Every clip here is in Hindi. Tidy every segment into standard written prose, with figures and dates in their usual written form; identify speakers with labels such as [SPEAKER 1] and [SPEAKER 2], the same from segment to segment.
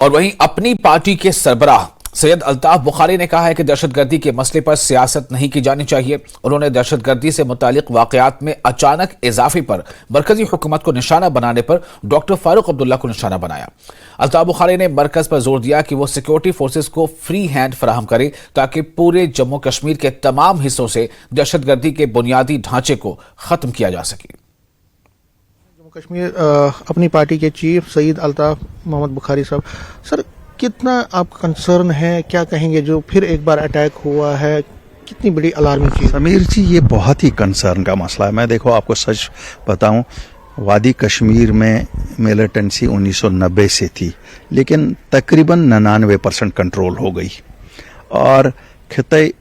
[SPEAKER 1] और वहीं अपनी पार्टी के सरबराह सैयद अल्ताफ बुखारी ने कहा है कि दहशतगर्दी के मसले पर सियासत नहीं की जानी चाहिए। उन्होंने दहशतगर्दी से मुतालिक वाकयात में अचानक इजाफे पर मरकजी हुकूमत को निशाना बनाने पर डॉक्टर फारूक अब्दुल्ला को निशाना बनाया। अल्ताफ बुखारी ने मरकज पर जोर दिया कि वो सिक्योरिटी फोर्सेस को फ्री हैंड फराहम करे ताकि पूरे जम्मू कश्मीर के तमाम हिस्सों से दहशतगर्दी के बुनियादी ढांचे को खत्म किया जा सके।
[SPEAKER 2] जम्मू कश्मीर अपनी पार्टी के चीफ सईद अल्ताफ मोहम्मद बुखारी साहब, सर कितना आप कंसर्न है, क्या कहेंगे जो फिर एक बार अटैक हुआ है, कितनी बड़ी अलार्मिंग चीज?
[SPEAKER 3] समीर जी, ये बहुत ही कंसर्न का मसला है। मैं देखो आपको सच बताऊं, वादी कश्मीर में मिलिटेंसी 1990 से थी, लेकिन तकरीबन 99% कंट्रोल हो गई और खिते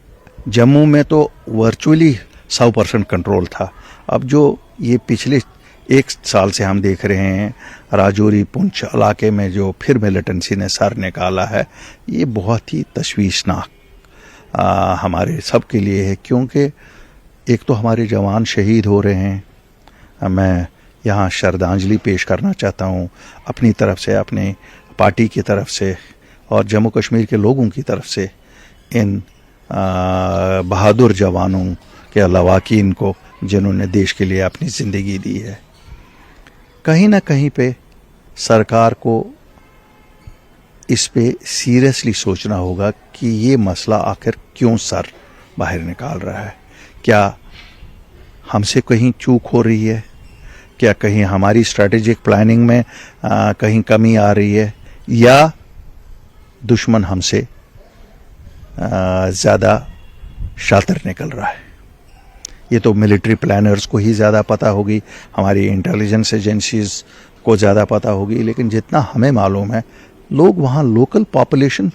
[SPEAKER 3] जम्मू में तो वर्चुअली 100% कंट्रोल था। अब जो ये पिछले एक साल से हम देख रहे हैं राजौरी पुंछ इलाके में जो फिर मिलिटेंसी ने सर निकाला है, ये बहुत ही तशवीशनाक हमारे सब के लिए है, क्योंकि एक तो हमारे जवान शहीद हो रहे हैं। मैं यहाँ श्रद्धांजलि पेश करना चाहता हूँ अपनी तरफ से, अपने पार्टी की तरफ से और जम्मू कश्मीर के लोगों की तरफ से इन बहादुर जवानों के लवाकीन को जिन्होंने देश के लिए अपनी ज़िंदगी दी है। कहीं ना कहीं पे सरकार को इस पे सीरियसली सोचना होगा कि ये मसला आखिर क्यों सर बाहर निकाल रहा है। क्या हमसे कहीं चूक हो रही है? क्या कहीं हमारी स्ट्रैटेजिक प्लानिंग में कहीं कमी आ रही है, या दुश्मन हमसे ज़्यादा शातिर निकल रहा है? ये तो मिलिट्री प्लानर्स को ही ज़्यादा पता होगी, हमारी इंटेलिजेंस एजेंसीज को ज़्यादा पता होगी, लेकिन जितना हमें मालूम है लोग वहाँ लोकल पॉपुलेशन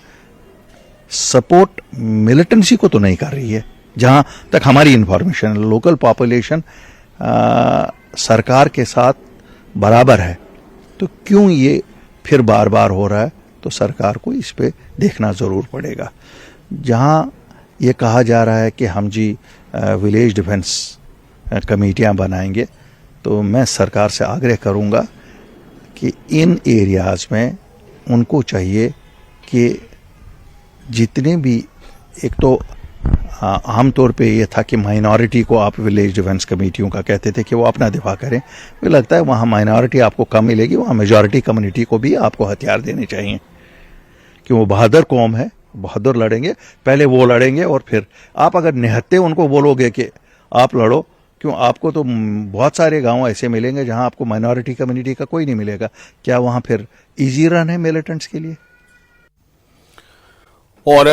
[SPEAKER 3] सपोर्ट मिलिटेंसी को तो नहीं कर रही है। जहाँ तक हमारी इन्फॉर्मेशन है, लोकल पॉपुलेशन सरकार के साथ बराबर है। तो क्यों ये फिर बार बार हो रहा है? तो सरकार को इस पे देखना ज़रूर पड़ेगा। जहाँ ये कहा जा रहा है कि हम जी विलेज डिफेंस कमेटियां बनाएंगे, तो मैं सरकार से आग्रह करूंगा कि इन एरियाज़ में उनको चाहिए कि जितने भी, एक तो आमतौर पे ये था कि माइनॉरिटी को आप विलेज डिफेंस कमेटियों का कहते थे कि वो अपना दिफा करें। मुझे लगता है वहाँ माइनॉरिटी आपको कम मिलेगी, वहाँ मेजॉरिटी कम्युनिटी को भी आपको हथियार देने चाहिए, कि वो बहादुर कौम है, बहादुर लड़ेंगे, पहले वो लड़ेंगे और फिर आप अगर निहत्ते उनको बोलोगे कि आप लड़ो, क्यों? आपको तो बहुत सारे गांव ऐसे मिलेंगे जहां आपको माइनॉरिटी कम्युनिटी का कोई नहीं मिलेगा। क्या वहां फिर इजी रन है मिलिटेंट्स के लिए?
[SPEAKER 1] और